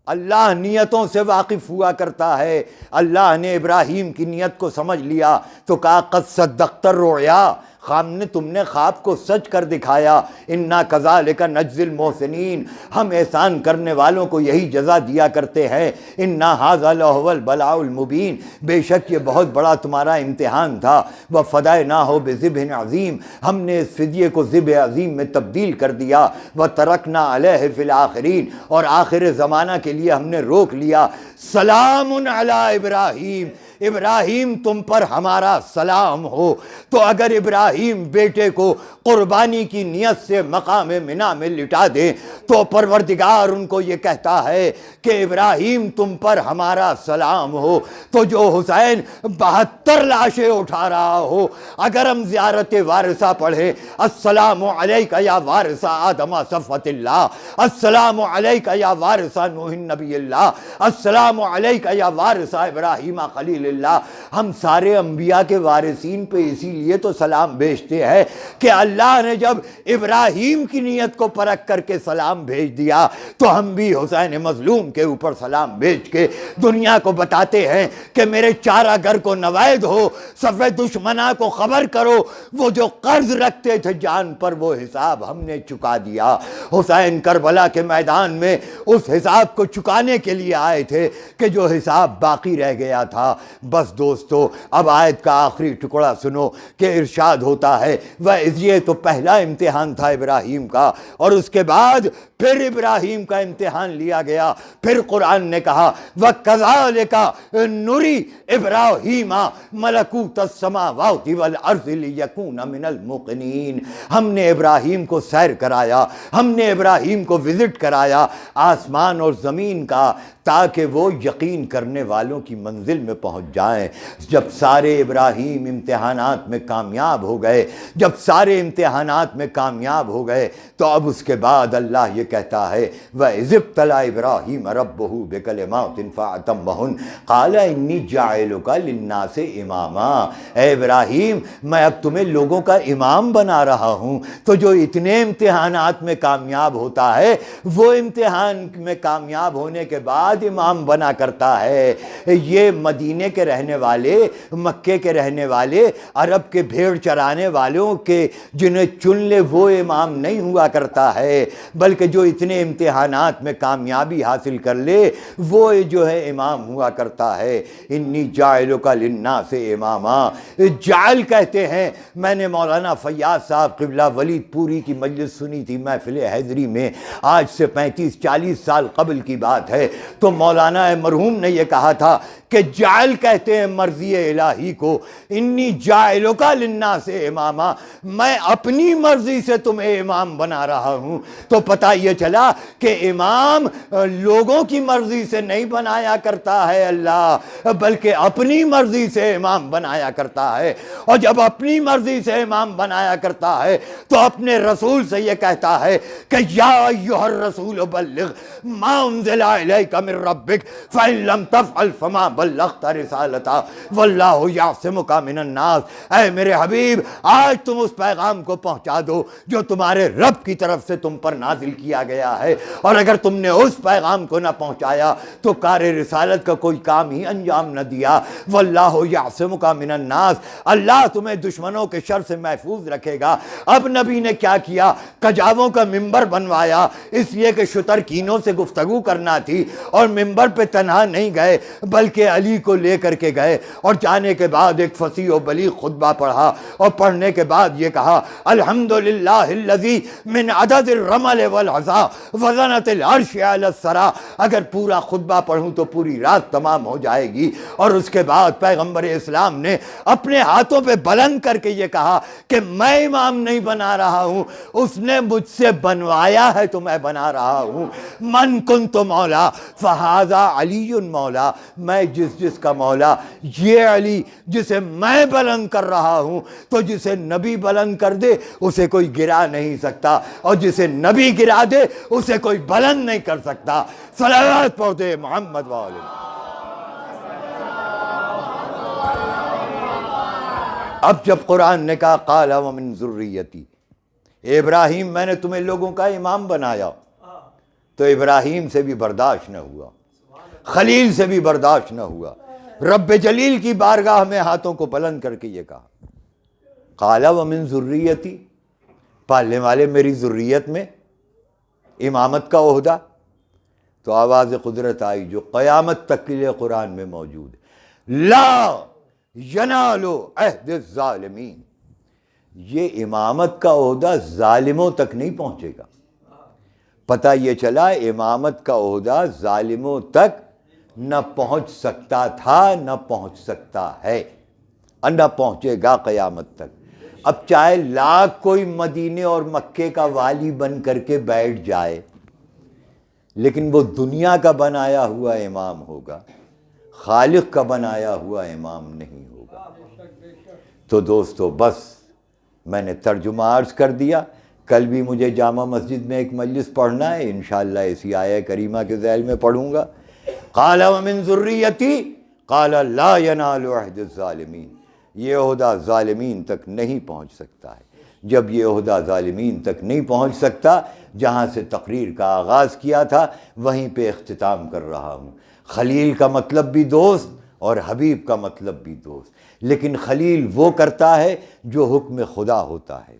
اللہ نیتوں سے واقف ہوا کرتا ہے۔ اللہ نے ابراہیم کی نیت کو سمجھ لیا تو کہا قد صدقت الرؤیا، تم نے خواب کو سچ کر دکھایا. انا کذالک نجزی المحسنین, ہم احسان کرنے والوں کو یہی جزا دیا کرتے ہیں. انا ھذا لھو البلاء المبین, بے شک یہ بہت بڑا تمہارا امتحان تھا. وفدیناہ بذبح عظیم, ہم نے اس فدیے کو ذبح عظیم میں تبدیل کر دیا. وترکنا علیہ فی الآخرین, اور آخر زمانہ کے لیے ہم نے روک لیا. سلام علی ابراہیم, ابراہیم تم پر ہمارا سلام ہو. تو اگر ابراہیم بیٹے کو قربانی کی نیت سے مقام منی میں لٹا دیں تو پروردگار ان کو یہ کہتا ہے کہ ابراہیم تم پر ہمارا سلام ہو. تو جو حسین 72 لاشیں اٹھا رہا ہو, اگر ہم زیارت وارثہ پڑھیں, السلام علیکہ یا وارثہ آدم صفوۃ اللہ, السلام علیکہ یا وارثہ نوح نبی اللہ, السلام علیکہ یا وارثہ ابراہیم خلیل اللہ, ہم سارے انبیاء کے وارثین پہ اسی لیے تو سلام بھیجتے ہیں کہ اللہ نے جب ابراہیم کی نیت کو پرکھ کر کے سلام بھیج دیا تو ہم بھی حسین مظلوم کے اوپر سلام بھیج کے دنیا کو بتاتے ہیں کہ میرے چارہ گر کو نوید ہو, صف دشمناں کو خبر کرو, وہ جو قرض رکھتے تھے جان پر وہ حساب ہم نے چکا دیا. حسین کربلا کے میدان میں اس حساب کو چکانے کے لیے آئے تھے کہ جو حساب باقی رہ گیا تھا. بس دوستو, اب آیت کا آخری ٹکڑا سنو کہ ارشاد ہوتا ہے یہ تو پہلا امتحان تھا ابراہیم کا, اور اس کے بعد پھر ابراہیم کا امتحان لیا گیا. پھر قرآن نے کہا وَكَذَلِكَ نُرِي إِبْرَاهِيمَ مَلَكُوتَ السَّمَاوَاتِ وَالْأَرْضِ لِيَكُونَ مِنَ الْمُوقِنِينَ, ہم نے ابراہیم کو سیر کرایا, ہم نے ابراہیم کو وزٹ کرایا آسمان اور زمین کا, تاکہ وہ یقین کرنے والوں کی منزل میں پہنچ جائیں. جب سارے ابراہیم امتحانات میں کامیاب ہو گئے, جب سارے امتحانات میں کامیاب ہو گئے, تو اب اس کے بعد اللہ یہ کہتا ہے وَإِذِ ابْتَلَىٰ إِبْرَاهِيمَ رَبُّهُ بِكَلِمَاتٍ فَأَتَمَّهُنَّ قَالَ إِنِّي جَاعِلُكَ لِلنَّاسِ إِمَامًا, اے ابراہیم میں اب تمہیں لوگوں کا امام بنا رہا ہوں. تو جو اتنے امتحانات میں کامیاب ہوتا ہے وہ امتحان میں کامیاب ہونے کے بعد امام بنا کرتا ہے. یہ مدینے کے رہنے والے, مکے کے رہنے والے, عرب کے بھیڑ چرانے والوں کے جنہیں چن لے وہ امام نہیں ہوا کرتا ہے, بلکہ جو اتنے امتحانات میں کامیابی حاصل کر لے وہ جو ہے امام ہوا کرتا ہے. انی جاعلک للناس اماما, جعل کہتے ہیں, میں نے مولانا فیاض صاحب قبلہ ولید پوری کی مجلس سنی تھی محفل حیدری میں, آج سے 35-40 سال قبل کی بات ہے. تو مولانا مرحوم نے یہ کہا تھا کہ جعل کہتے ہیں مرضی الہی کو, انی جاعلک للناس اماما, میں اپنی مرضی سے تمہیں امام بنا رہا ہوں. تو پتہ یہ چلا کہ امام لوگوں کی مرضی سے نہیں بنایا کرتا ہے اللہ, بلکہ اپنی مرضی سے امام بنایا کرتا ہے. اور جب اپنی مرضی سے امام بنایا کرتا ہے تو اپنے رسول سے یہ کہتا ہے کہ یا ایھا الرسول بلغ ما انزل الیک من ربک فإن لم تفعل فما بلغت رسالتہ واللہ یعصمک من الناس. اے میرے حبیب, آج تم اس پیغام کو پہنچا دو جو تمہارے رب کی طرف سے تم پر نازل کیا گیا ہے, اور اگر تم نے اس پیغام کو نہ پہنچایا تو کار رسالت کا کوئی کام ہی انجام نہ دیا. واللہ یعصمک من الناس, اللہ تمہیں دشمنوں کے شر سے محفوظ رکھے گا. اب نبی نے کیا کیا, کجاووں کا ممبر بنوایا, اس لیے کہ شترکینوں سے گفتگو کرنا تھی, اور ممبر پہ تنہا نہیں گئے بلکہ علی کو لے کر کے گئے, اور جانے کے بعد ایک فصیح و بلیغ خطبہ پڑھا, اور پڑھنے کے بعد یہ کہا الحمدللہ الذی من عدد الرمل والعصا وزنت العرش علی الثری. اگر پورا خطبہ پڑھوں تو پوری رات تمام ہو جائے گی. اور اس کے بعد پیغمبر اسلام نے اپنے ہاتھوں پہ بلند کر کے یہ کہا کہ میں امام نہیں بنا رہا ہوں, اس نے مجھ سے بنوایا ہے تو میں بنا رہا ہوں. من کنت مولا فہذا علی مولا, میں جس کا مولا یہ علی جسے میں بلند کر رہا ہوں, تو جسے نبی بلند کر دے اسے کوئی گرا نہیں سکتا, اور جسے نبی گرا دے اسے کوئی بلند نہیں کر سکتا. صلوات پڑھتے محمد والے. اب جب قرآن نے کہا قال ومن ذریتی, ابراہیم میں نے تمہیں لوگوں کا امام بنایا, تو ابراہیم سے بھی برداشت نہ ہوا, خلیل سے بھی برداشت نہ ہوا. رب جلیل کی بارگاہ میں ہاتھوں کو بلند کر کے یہ کہا قال ومن ذریتی، پالنے والے میری ذریت میں امامت کا عہدہ. تو آواز قدرت آئی جو قیامت تک کے لیے قرآن میں موجود ہے، لا ینال عہد الظالمین. یہ امامت کا عہدہ ظالموں تک نہیں پہنچے گا. پتہ یہ چلا امامت کا عہدہ ظالموں تک نہ پہنچ سکتا تھا، نہ پہنچ سکتا ہے، اور نہ پہنچے گا قیامت تک. اب چاہے لاکھ کوئی مدینے اور مکے کا والی بن کر کے بیٹھ جائے، لیکن وہ دنیا کا بنایا ہوا امام ہوگا، خالق کا بنایا ہوا امام نہیں ہوگا. تو دوستو بس میں نے ترجمہ عرض کر دیا. کل بھی مجھے جامع مسجد میں ایک مجلس پڑھنا ہے، انشاءاللہ اسی آیہ کریمہ کے ذیل میں پڑھوں گا. قال ومن ذریتی قال لا ینال عہد الظالمین. یہ عہدہ ظالمین تک نہیں پہنچ سکتا ہے. جب یہ عہدہ ظالمین تک نہیں پہنچ سکتا، جہاں سے تقریر کا آغاز کیا تھا وہیں پہ اختتام کر رہا ہوں. خلیل کا مطلب بھی دوست اور حبیب کا مطلب بھی دوست. لیکن خلیل وہ کرتا ہے جو حکم خدا ہوتا ہے،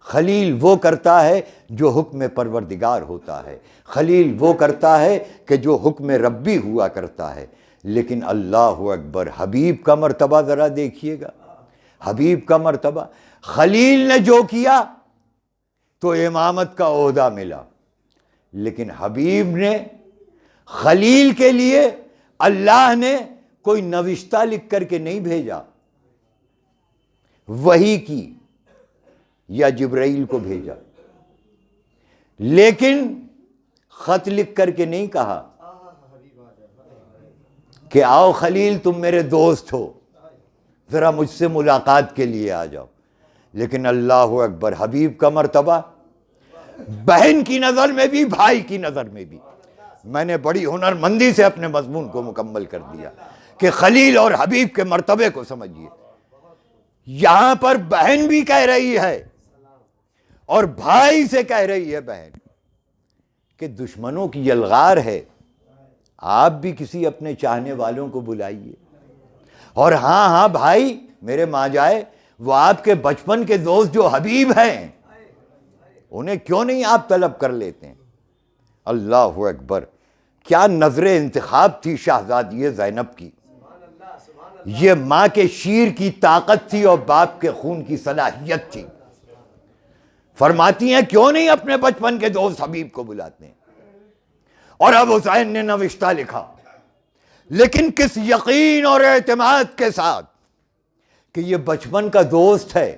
خلیل وہ کرتا ہے جو حکم پروردگار ہوتا ہے، خلیل وہ کرتا ہے کہ جو حکم ربی ہوا کرتا ہے. لیکن اللہ اکبر، حبیب کا مرتبہ ذرا دیکھیے گا، حبیب کا مرتبہ. خلیل نے جو کیا تو امامت کا عہدہ ملا، لیکن حبیب نے، خلیل کے لیے اللہ نے کوئی نوشتہ لکھ کر کے نہیں بھیجا، وحی کی یا جبرائیل کو بھیجا، لیکن خط لکھ کر کے نہیں کہا کہ آؤ خلیل تم میرے دوست ہو، ذرا مجھ سے ملاقات کے لیے آ جاؤ. لیکن اللہ اکبر، حبیب کا مرتبہ بہن کی نظر میں بھی، بھائی کی نظر میں بھی. میں نے بڑی ہنرمندی سے اپنے مضمون کو مکمل کر دیا کہ خلیل اور حبیب کے مرتبے کو سمجھیے. یہاں پر بہن بھی کہہ رہی ہے اور بھائی سے کہہ رہی ہے بہن کہ دشمنوں کی یلغار ہے، آپ بھی کسی اپنے چاہنے والوں کو بلائیے. اور ہاں ہاں بھائی میرے ماں جائے، وہ آپ کے بچپن کے دوست جو حبیب ہیں انہیں کیوں نہیں آپ طلب کر لیتے ہیں؟ اللہ اکبر، کیا نظر انتخاب تھی شہزادی زینب کی. یہ ماں کے شیر کی طاقت تھی اور باپ کے خون کی صلاحیت تھی. فرماتی ہیں کیوں نہیں اپنے بچپن کے دوست حبیب کو بلاتے ہیں. اور اب حسین نے نوشتہ لکھا، لیکن کس یقین اور اعتماد کے ساتھ کہ یہ بچپن کا دوست ہے.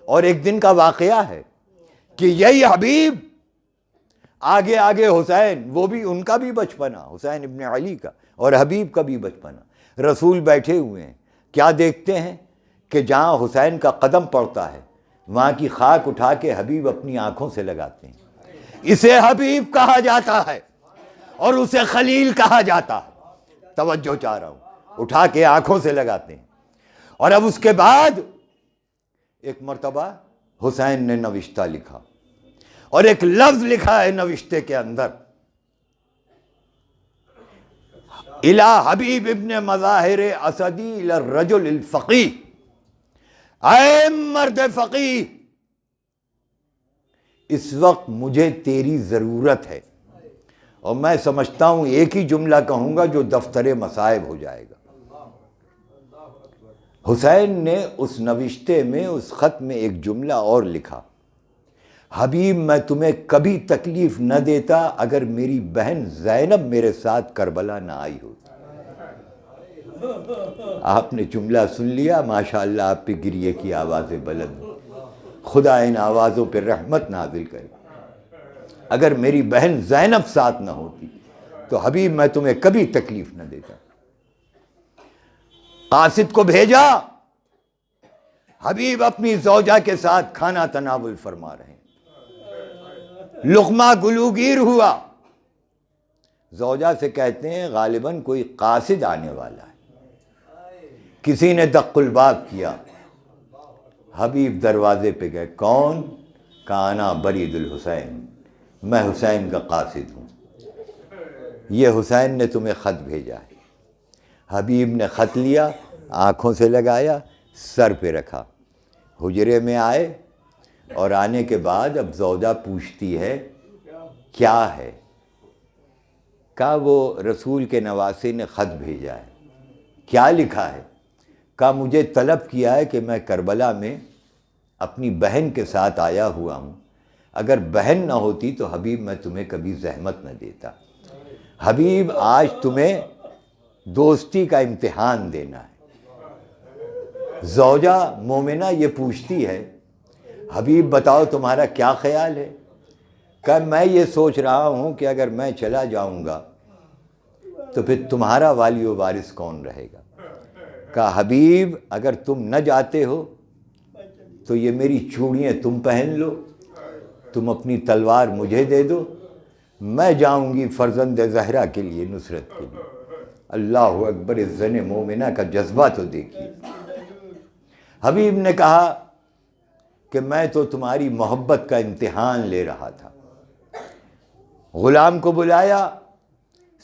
اور ایک دن کا واقعہ ہے کہ یہی حبیب آگے آگے حسین، وہ بھی ان کا بھی بچپنا، حسین ابن علی کا اور حبیب کا بھی بچپنا. رسول بیٹھے ہوئے ہیں، کیا دیکھتے ہیں کہ جہاں حسین کا قدم پڑتا ہے وہاں کی خاک اٹھا کے حبیب اپنی آنکھوں سے لگاتے ہیں. اسے حبیب کہا جاتا ہے اور اسے خلیل کہا جاتا ہے. توجہ چاہ رہا ہوں، اٹھا کے آنکھوں سے لگاتے ہیں. اور اب اس کے بعد ایک مرتبہ حسین نے نوشتہ لکھا اور ایک لفظ لکھا ہے نوشتے کے اندر، الہ حبیب ابن مظاہر اسدی الى الرجل الفقیہ. اے مرد فقیہ، اس وقت مجھے تیری ضرورت ہے. اور میں سمجھتا ہوں ایک ہی جملہ کہوں گا جو دفتر مصائب ہو جائے گا. حسین نے اس نوشتے میں، اس خط میں ایک جملہ اور لکھا، حبیب میں تمہیں کبھی تکلیف نہ دیتا اگر میری بہن زینب میرے ساتھ کربلا نہ آئی ہوتی. آپ نے جملہ سن لیا، ماشاءاللہ آپ پہ گریے کی آوازیں بلند. خدا ان آوازوں پہ رحمت نازل کرے. اگر میری بہن زینب ساتھ نہ ہوتی تو حبیب میں تمہیں کبھی تکلیف نہ دیتا. قاصد کو بھیجا، حبیب اپنی زوجہ کے ساتھ کھانا تناول فرما رہے ہیں. لقمہ گلوگیر ہوا. زوجہ سے کہتے ہیں غالباً کوئی قاصد آنے والا ہے. کسی نے دق الباب کیا. حبیب دروازے پہ گئے. کون؟ کانا برید الحسین، میں حسین کا قاصد ہوں، یہ حسین نے تمہیں خط بھیجا ہے. حبیب نے خط لیا، آنکھوں سے لگایا، سر پہ رکھا. حجرے میں آئے اور آنے کے بعد اب زوجہ پوچھتی ہے کیا ہے؟ کہا وہ رسول کے نواسے نے خط بھیجا ہے۔ کیا لکھا ہے؟ کہا مجھے طلب کیا ہے کہ میں کربلا میں اپنی بہن کے ساتھ آیا ہوا ہوں، اگر بہن نہ ہوتی تو حبیب میں تمہیں کبھی زحمت نہ دیتا۔ حبیب آج تمہیں دوستی کا امتحان دینا ہے۔ زوجہ مومنہ یہ پوچھتی ہے حبیب بتاؤ تمہارا کیا خیال ہے؟ کہ میں یہ سوچ رہا ہوں کہ اگر میں چلا جاؤں گا تو پھر تمہارا والی و وارث کون رہے گا؟ کہا حبیب اگر تم نہ جاتے ہو تو یہ میری چوڑیاں تم پہن لو، تم اپنی تلوار مجھے دے دو، میں جاؤں گی فرزند زہرا کے لیے، نصرت کے لیے۔ اللہ اکبر، اس زن مومنہ کا جذبہ تو دیکھیے۔ حبیب نے کہا کہ میں تو تمہاری محبت کا امتحان لے رہا تھا۔ غلام کو بلایا،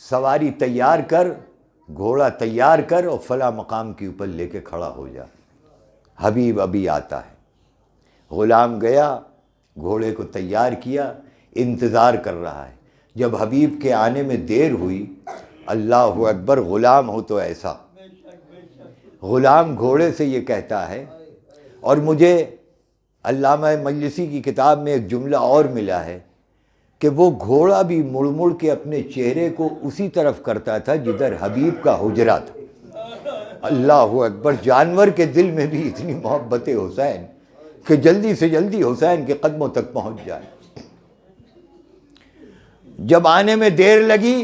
سواری تیار کر، گھوڑا تیار کر اور فلاں مقام کے اوپر لے کے کھڑا ہو جا، حبیب ابھی آتا ہے۔ غلام گیا، گھوڑے کو تیار کیا، انتظار کر رہا ہے۔ جب حبیب کے آنے میں دیر ہوئی، اللہ اکبر، غلام ہو تو ایسا، غلام گھوڑے سے یہ کہتا ہے، اور مجھے علامہ مجلسی کی کتاب میں ایک جملہ اور ملا ہے کہ وہ گھوڑا بھی مڑ مڑ کے اپنے چہرے کو اسی طرف کرتا تھا جدھر حبیب کا حجرہ تھا۔ اللہ اکبر، جانور کے دل میں بھی اتنی محبت حسین کہ جلدی سے جلدی حسین کے قدموں تک پہنچ جائے۔ جب آنے میں دیر لگی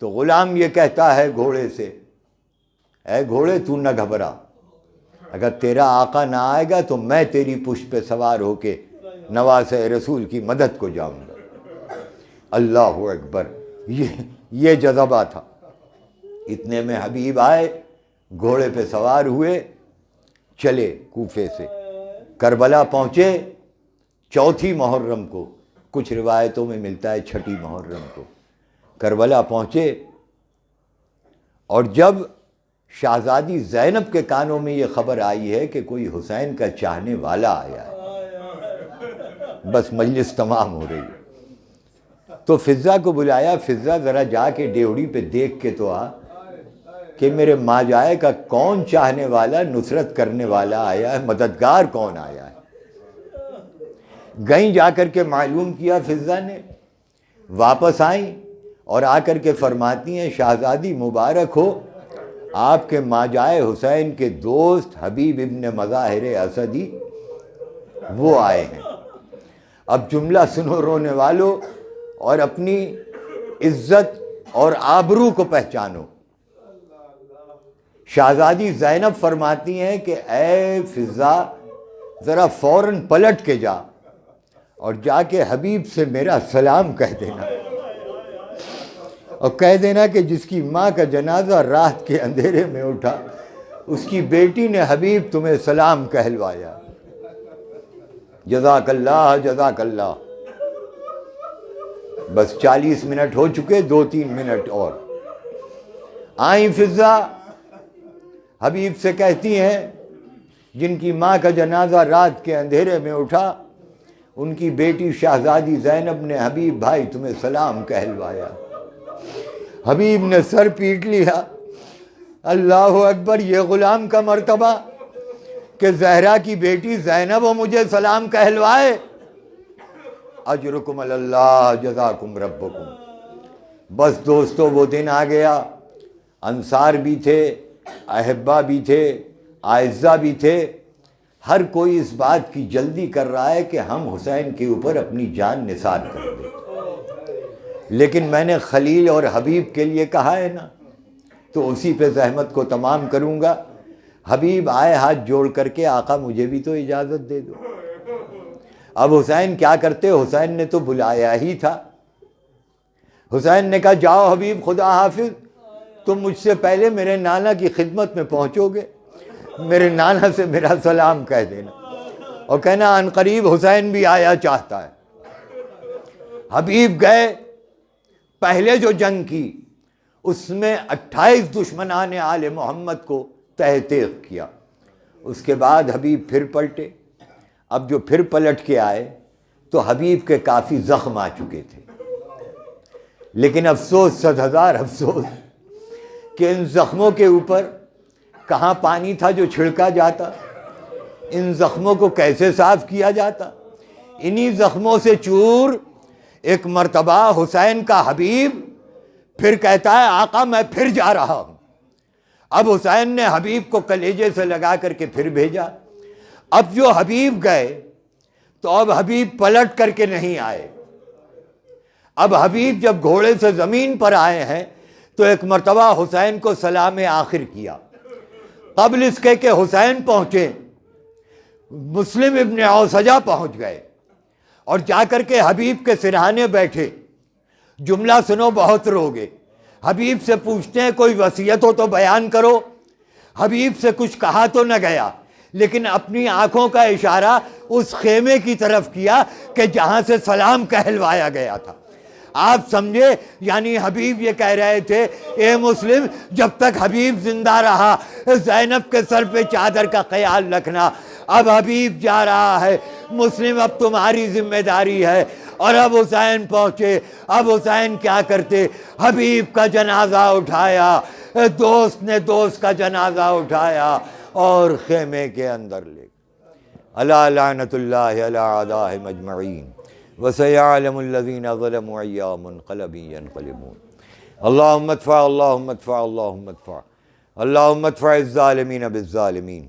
تو غلام یہ کہتا ہے گھوڑے سے، اے گھوڑے تو نہ گھبرا، اگر تیرا آقا نہ آئے گا تو میں تیری پشت پہ سوار ہو کے نواسے رسول کی مدد کو جاؤں گا۔ اللہ اکبر، یہ جذبہ تھا۔ اتنے میں حبیب آئے، گھوڑے پہ سوار ہوئے، چلے کوفے سے، کربلا پہنچے 4 محرم کو، کچھ روایتوں میں ملتا ہے 6 محرم کو۔ کربلا پہنچے اور جب شہزادی زینب کے کانوں میں یہ خبر آئی ہے کہ کوئی حسین کا چاہنے والا آیا ہے، بس مجلس تمام ہو رہی ہے، تو فضہ کو بلایا، فضہ ذرا جا کے ڈیوڑی پہ دیکھ کے تو آ کہ میرے ماجائے کا کون چاہنے والا، نصرت کرنے والا آیا ہے، مددگار کون آیا ہے۔ گئیں، جا کر کے معلوم کیا فضہ نے، واپس آئیں اور آ کر کے فرماتی ہیں شہزادی مبارک ہو، آپ کے ماجائے حسین کے دوست حبیب ابن مظاہر اسدی وہ آئے ہیں۔ اب جملہ سنو رونے والو، اور اپنی عزت اور آبرو کو پہچانو۔ شہزادی زینب فرماتی ہیں کہ اے فضہ ذرا فوراً پلٹ کے جا اور جا کے حبیب سے میرا سلام کہہ دینا، اور کہہ دینا کہ جس کی ماں کا جنازہ رات کے اندھیرے میں اٹھا، اس کی بیٹی نے حبیب تمہیں سلام کہلوایا۔ جزاک اللہ، جزاک اللہ۔ بس 40 منٹ ہو چکے، 2-3 منٹ اور۔ آئیں فضہ، حبیب سے کہتی ہیں جن کی ماں کا جنازہ رات کے اندھیرے میں اٹھا، ان کی بیٹی شہزادی زینب نے حبیب بھائی تمہیں سلام کہلوایا۔ حبیب نے سر پیٹ لیا، اللہ اکبر، یہ غلام کا مرتبہ کہ زہرا کی بیٹی زینب وہ مجھے سلام کہلوائے۔ اجرکم اللہ، جزاکم ربکم۔ بس دوستو، وہ دن آ گیا، انصار بھی تھے، احبا بھی تھے، اعزہ بھی تھے، ہر کوئی اس بات کی جلدی کر رہا ہے کہ ہم حسین کے اوپر اپنی جان نثار کر دیں، لیکن میں نے خلیل اور حبیب کے لیے کہا ہے نا، تو اسی پہ زحمت کو تمام کروں گا۔ حبیب آئے ہاتھ جوڑ کر کے، آقا مجھے بھی تو اجازت دے دو۔ اب حسین کیا کرتے؟ حسین نے تو بلایا ہی تھا۔ حسین نے کہا جاؤ حبیب، خدا حافظ، تم مجھ سے پہلے میرے نانا کی خدمت میں پہنچو گے، میرے نانا سے میرا سلام کہہ دینا اور کہنا عن قریب حسین بھی آیا چاہتا ہے۔ حبیب گئے، پہلے جو جنگ کی اس میں 28 دشمنان آل محمد کو تہ تیغ کیا، اس کے بعد حبیب پھر پلٹے. اب جو پھر پلٹ کے آئے تو حبیب کے کافی زخم آ چکے تھے، لیکن افسوس، 100,000 افسوس کہ ان زخموں کے اوپر کہاں پانی تھا جو چھڑکا جاتا، ان زخموں کو کیسے صاف کیا جاتا. انہی زخموں سے چور ایک مرتبہ حسین کا حبیب پھر کہتا ہے آقا میں پھر جا رہا ہوں. اب حسین نے حبیب کو کلیجے سے لگا کر کے پھر بھیجا. اب جو حبیب گئے تو اب حبیب پلٹ کر کے نہیں آئے. اب حبیب جب گھوڑے سے زمین پر آئے ہیں تو ایک مرتبہ حسین کو سلام آخر کیا. قبل اس کے کہ حسین پہنچے، مسلم ابن اوسجہ پہنچ گئے اور جا کر کے حبیب کے سرہانے بیٹھے. جملہ سنو، بہت روگے. حبیب سے پوچھتے ہیں کوئی وصیت ہو تو بیان کرو. حبیب سے کچھ کہا تو نہ گیا، لیکن اپنی آنکھوں کا اشارہ اس خیمے کی طرف کیا کہ جہاں سے سلام کہلوایا گیا تھا. آپ سمجھے، یعنی حبیب یہ کہہ رہے تھے اے مسلم، جب تک حبیب زندہ رہا زینب کے سر پہ چادر کا خیال رکھنا. اب حبیب جا رہا ہے، مسلم اب تمہاری ذمہ داری ہے. اور اب حسین پہنچے. اب حسین کیا کرتے؟ حبیب کا جنازہ اٹھایا، دوست نے دوست کا جنازہ اٹھایا اور خیمے کے اندر لے گئے. الا لعنت اللہ علی اعدائہم اجمعین وسیعلم الذین ظلموا ای منقلب ینقلبون. اللہم ادفع، اللہم ادفع، اللہم ادفع، اللہم ادفع الظالمین بالظالمین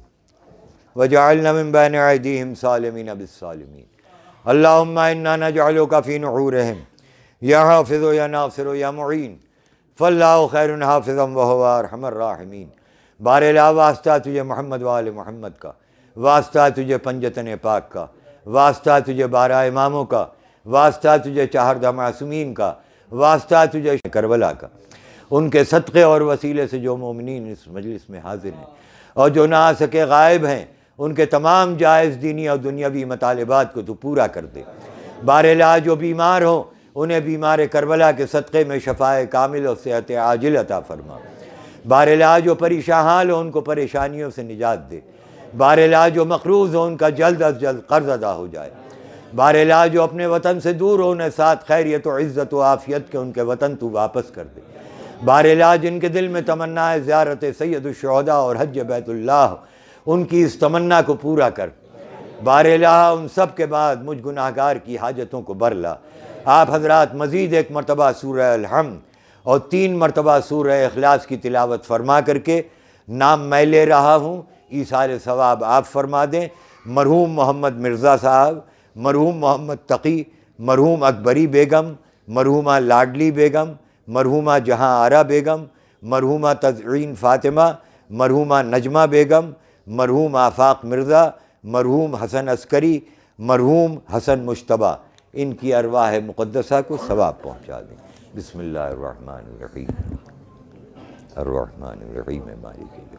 وجعلنا من بین ایدیہم سالمین بالسالمین. اللہم انا نجعلک فی نحورہم یا حافظ یا ناصر یا معین فاللہ خیر حافظا وہو ارحم الراحمین. بار الہ واسطہ تجھے محمد وآل محمد کا، واسطہ تجھے پنجتن پاک کا، واسطہ تجھے 12 اماموں کا، واسطہ تجھے 4 معصومین کا، واسطہ تجھے کربلا کا. ان کے صدقے اور وسیلے سے جو مومنین اس مجلس میں حاضر ہیں اور جو نہ آ سکے غائب ہیں، ان کے تمام جائز دینی اور دنیاوی مطالبات کو تو پورا کر دے. بار الہ جو بیمار ہوں انہیں بیمار کربلا کے صدقے میں شفائے کامل اور صحت عاجل عطا فرما. بار الہ جو پریشان حال ہو ان کو پریشانیوں سے نجات دے. بار الہ جو مقروض ہو ان کا جلد از جلد قرض ادا ہو جائے. بار الہ جو اپنے وطن سے دور ہو انہیں ساتھ خیریت و عزت و عافیت کے ان کے وطن تو واپس کر دے. بار الہ جن کے دل میں تمنا ہے زیارت سید الشہداء اور حج بیت اللہ، ان کی اس تمنا کو پورا کر. بار الہ ان سب کے بعد مجھ گناہگار کی حاجتوں کو بر لا. آپ حضرات مزید 1 مرتبہ سورہ الحمد اور 3 مرتبہ سورہ اخلاص کی تلاوت فرما کر کے، نام میں لے رہا ہوں، ایصال ثواب آپ فرما دیں. مرحوم محمد مرزا صاحب، مرحوم محمد تقی، مرحوم اکبری بیگم، مرحومہ لاڈلی بیگم، مرحومہ جہاں آرا بیگم، مرحومہ تزعین فاطمہ، مرحومہ نجمہ بیگم، مرحوم آفاق مرزا، مرحوم حسن عسکری، مرحوم حسن مشتبہ، ان کی ارواح مقدسہ کو ثواب پہنچا دیں. بسم اللہ الرحمن الرحیم. الرحمن الرحیم مالک